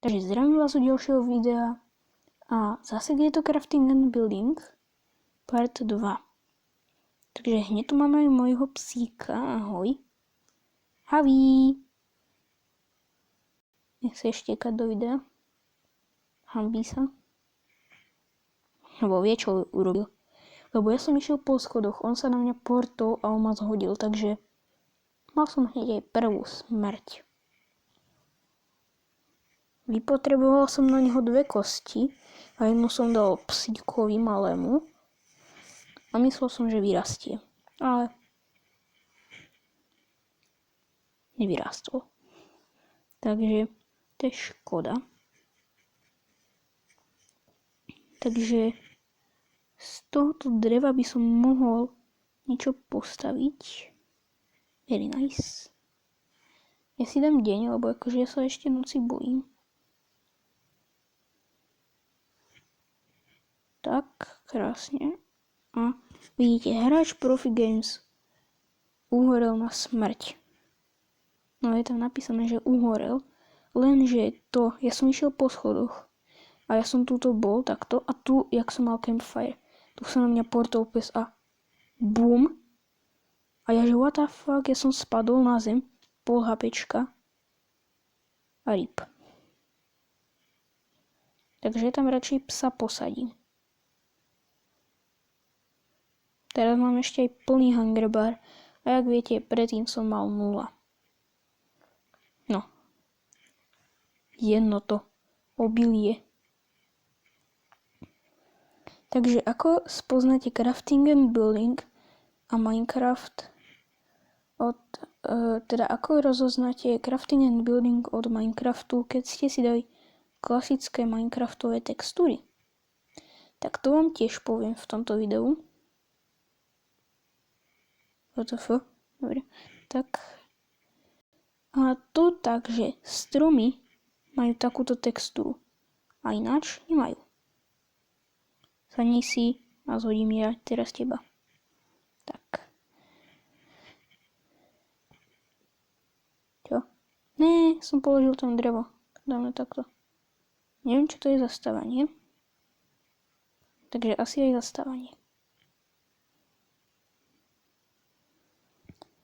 Takže zdravím vás u ďalšieho videa a zase je to Crafting and Building part 2. Takže hneď tu máme aj mojho psíka, ahoj. Haví! Nech sa štekať do videa. Hanbí sa. Lebo vie, čo urobil. Lebo ja som išiel po schodoch, on sa na mňa portol a on ma zhodil, takže mal som hneď aj prvú smrť. Vypotreboval som na neho 2 kosti a jednu som dal psíkovi malému a myslel som, že vyrastie, ale nevyrastol. Takže to je škoda. Takže z tohoto dreva by som mohol niečo postaviť. Very nice. Ja si dám deň, lebo akože ja sa ešte noci bojím. Tak, krásne. A vidíte, hráč Profi Games uhorel na smrť. No je tam napísané, že uhorel, lenže to, ja som išiel po schodoch a ja som tuto bol takto a tu, jak som mal campfire, tu sa na mňa portol pes a BUM. A ja že what the fuck, ja som spadol na zem, pol HPčka a rip. Takže tam radšej psa posadím. Teraz mám ešte aj plný hunger bar a jak viete, predtým som mal 0. No. Jedno to obilie. Takže ako spoznáte Crafting and Building a Minecraft teda ako rozoznáte Crafting and Building od Minecraftu, keď ste si dali klasické Minecraftové textúry? Tak to vám tiež poviem v tomto videu. WTF? Dobre. Tak. A to tak, že stromy majú takúto textúru a ináč nemajú. Sadni si a zhodím ja teraz teba. Tak. Čo? Ne, som položil tam drevo. Dáme takto. Neviem, čo to je za stavanie. Takže asi aj za stavanie.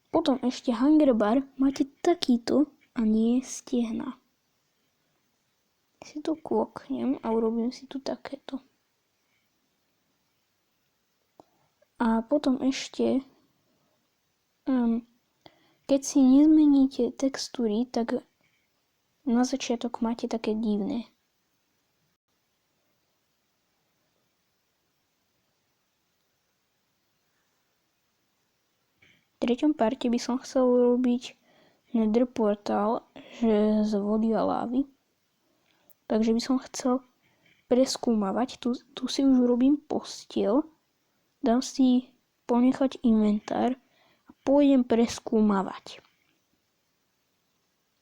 Potom ešte hunger bar máte takýto a nie stehna. Si to kvoknem a urobím si tu takéto. A potom ešte, keď si nezmeníte textúry, tak na začiatok máte také divné. V 3. parte by som chcel urobiť nether portál, že z vody a lávy. Takže by som chcel preskúmavať. Tu si už urobím postiel. Dám si ponechať inventár a pôjdem preskúmavať.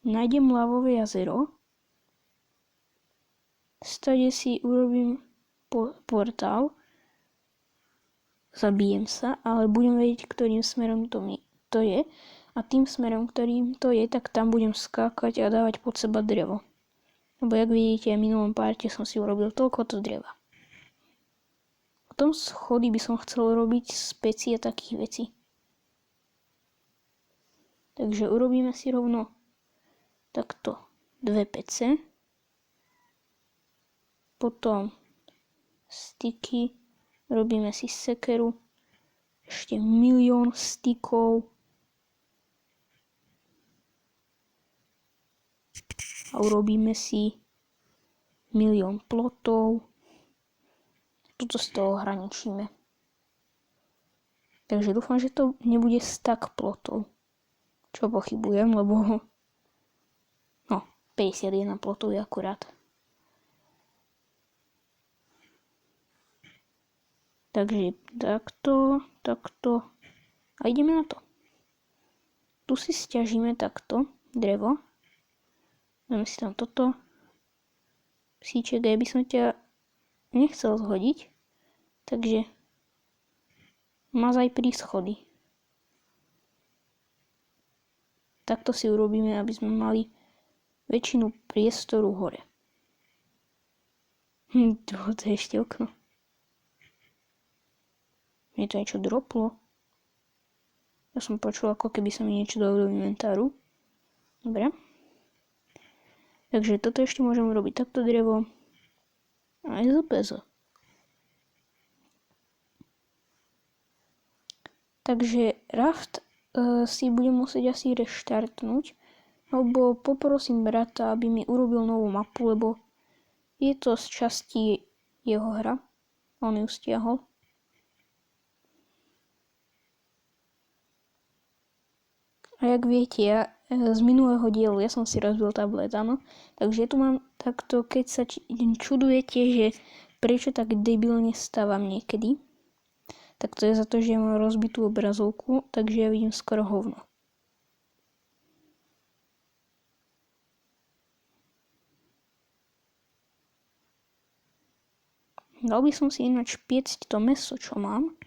Nájdem lávové jazero. Stade si urobím portál. Zabijem sa, ale budem vedieť, ktorým smerom to je. A tým smerom, ktorým to je, tak tam budem skákať a dávať pod seba drevo. Lebo jak vidíte, v minulom parte som si urobil toľkoto dreva. Potom schody by som chcel robiť z pecí a takých vecí. Takže urobíme si rovno takto 2 pece. Potom styky. Robíme si sekeru. Ešte 1 000 000 stykov. A urobíme si 1 000 000 plotov. Tuto z toho hraničíme. Takže dúfam, že to nebude stack plotov. Čo pochybujem, lebo 51 plotov je akurát. Takže takto a ideme na to. Tu si stiažíme takto drevo. Dáme si tam toto. Psíček, ja by som ťa nechcel zhodiť, takže mazaj pri schody. Takto si urobíme, aby sme mali väčšinu priestoru hore. To je ešte okno. Mne to niečo droplo. Ja som počul, ako keby sa mi niečo dalo do inventáru. Dobre. Takže toto ešte môžem urobiť. Takto drevo. Aj z pezo. Takže raft si budem musieť asi reštartnúť. Alebo poprosím brata, aby mi urobil novú mapu, lebo je to z časti jeho hra. On ju stiahol. A jak viete, ja z minulého dielu, ja som si rozbil tablet, áno. Takže tu mám takto, keď sa čudujete, že prečo tak debilne stávam niekedy, tak to je za to, že ja mám rozbitú obrazovku, takže ja vidím skoro hovno. Dal by som si ináč piecť to mäso, čo mám,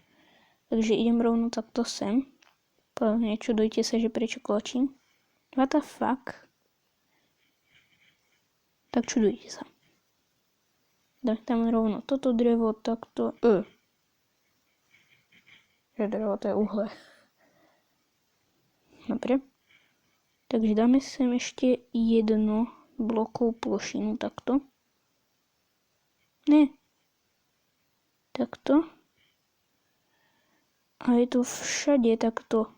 takže idem rovno takto sem. Nečudujte sa, že prečo kločím. What the fuck? Tak čudujte sa. Dám tam rovno toto drevo, takto. Že drevo, to je uhle. Dobre. Takže dáme sem ešte jednu blokovú plošinu, takto. Ne. Takto. A je tu všade takto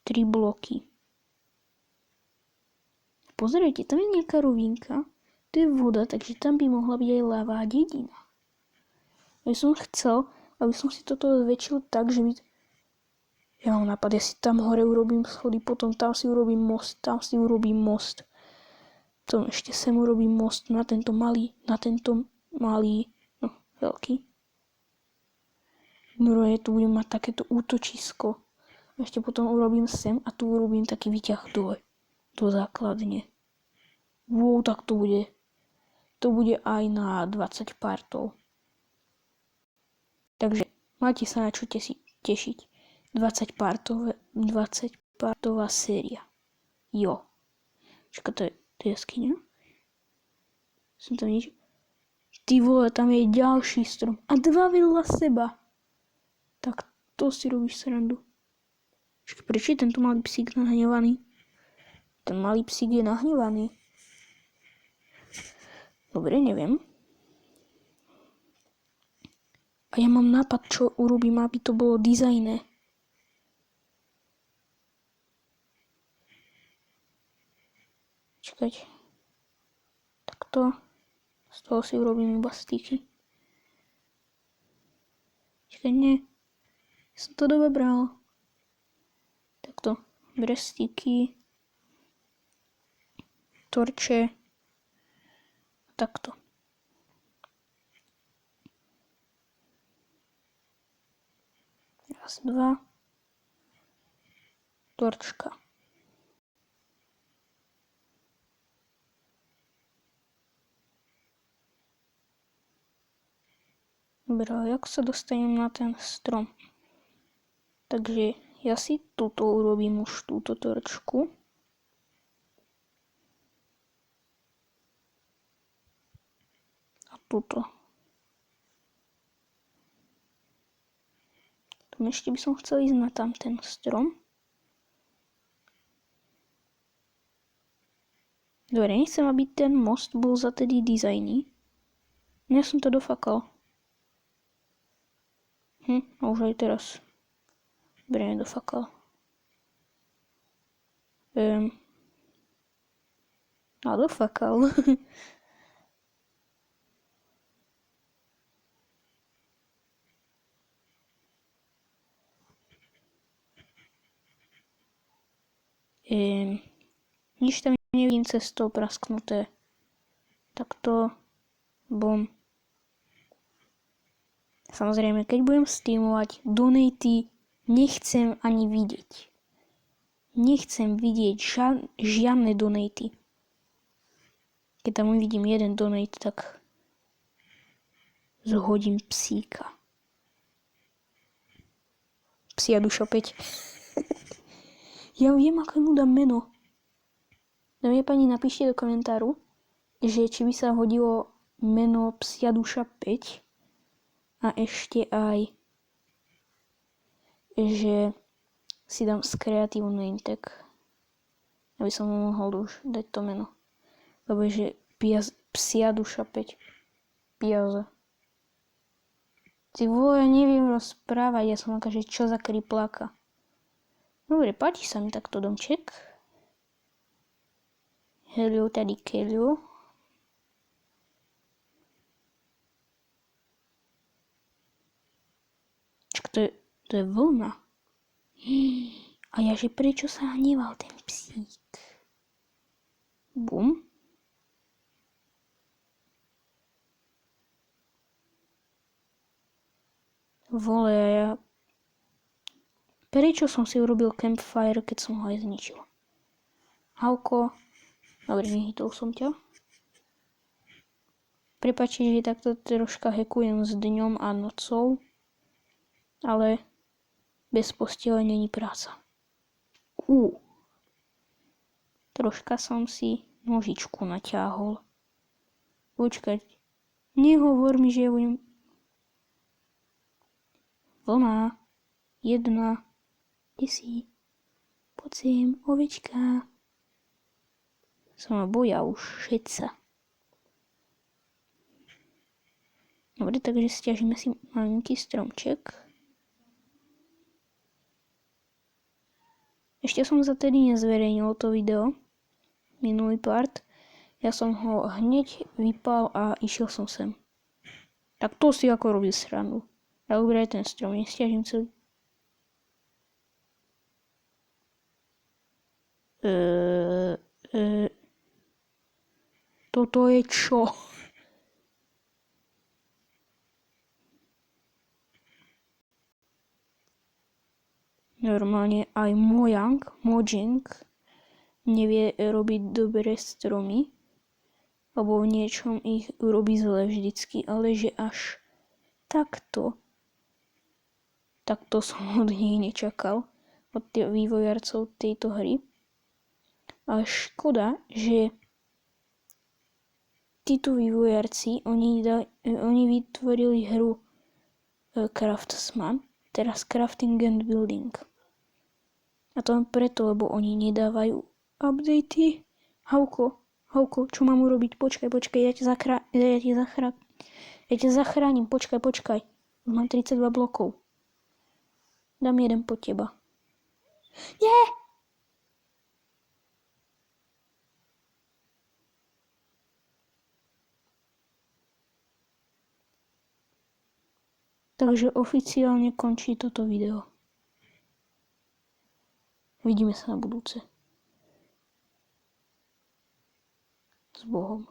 3 bloky. Pozrite, tam je nejaká rovinka. To je voda, takže tam by mohla byť aj ľavá dedina. Ja som chcel, aby som si toto zväčšil tak, že by... Ja mám nápad, ja si tam hore urobím schody, potom tam si urobím most, tam si urobím most. Potom ešte sem urobím most na tento malý, no, veľký. No, tu budem mať takéto útočisko. Ešte potom urobím sem a tu urobím taký výťah dole. Do základne. Wow, tak to bude. To bude aj na 20 partov. Takže máte sa na čo tešiť. 20 partová séria. Jo. Čaká, to je jaskyňa? Som tam nič... Ty vole, tam je ďalší strom. A 2 vedľa seba. Tak to si robíš srandu. Prečo je tento malý psík nahnevaný? Ten malý psík je nahnevaný. Dobre, neviem. A ja mám nápad, čo urobím, aby to bolo dizajné. Čakať. Takto. Z toho si urobím iba styky. Čakať, nie. Som to dobre bral. Takto. Brestíky. Torče. Takto. Raz, 2. Torčka. Dobre, jak sa dostanem na ten strom? Takže ja si túto urobím už túto torčku. A túto. Tam ešte by som chcel ísť na tam ten strom. Dobre, nechcem, aby ten most bol za tedy dizajný. Ja som to dofakal. A už aj teraz. Dobre, nedofakal. A dofakal. Nič tam nevidím cestou prasknuté. Takto. Bom. Samozrejme, keď budem streamovať donaty, nechcem ani vidieť. Nechcem vidieť žiadne donaty. Keď tam uvidím jeden donate, tak zhodím psíka. Psia duša 5. Ja viem, aké mu dám meno. Dámy a pani, napíšte do komentáru, že či by sa hodilo meno Psia duša 5 a ešte aj, že si dám z Creative Name Tag, aby som mu mohol už dať to meno. Lebo je, že Psia duša 5. Piaze. Ty vole, neviem rozprávať, ja som taká, že čo za kriplaka. Dobre, páči sa mi takto domček. Hello, tady Kelio. To je vlna. A ja, že prečo sa hneval ten psík? Bum. Vole, ja... Prečo som si urobil campfire, keď som ho aj zničil? Hauko. Dobre, nehytol som ťa. Prepáčte, že takto troška hekujem s dňom a nocou. Ale bez postele není práca. Troška som si nožičku naťahol. Počkať. Nehovor mi, že budem... Vlna. 1. Kde si? Poď sem, ovečka. Sa ma boja už všetca. Dobre, takže stiažíme si malinký stromček. Ešte som za tedy nezverejnil to video. Minulý part. Ja som ho hneď vypal a išiel som sem. Tak to si ako robí srandu. Ja uberaj ten strom, nestiažím celý. Toto je čo? Normálne aj Mojang nevie robiť dobre stromy, lebo v niečom ich urobí zle vždycky, ale že až takto som od nich nečakal, od vývojárcov tejto hry. Ale škoda, že títo vývojárci, oni vytvorili hru Craftsman, teraz Crafting and Building. A to len preto, lebo oni nedávajú updaty. Hauko, čo mám urobiť? Počkaj, ja ťa zachránim, počkaj. Už mám 32 blokov. Dám jeden po teba. Nie! Takže oficiálne končí toto video. Vidíme sa na budúce. S Bohom.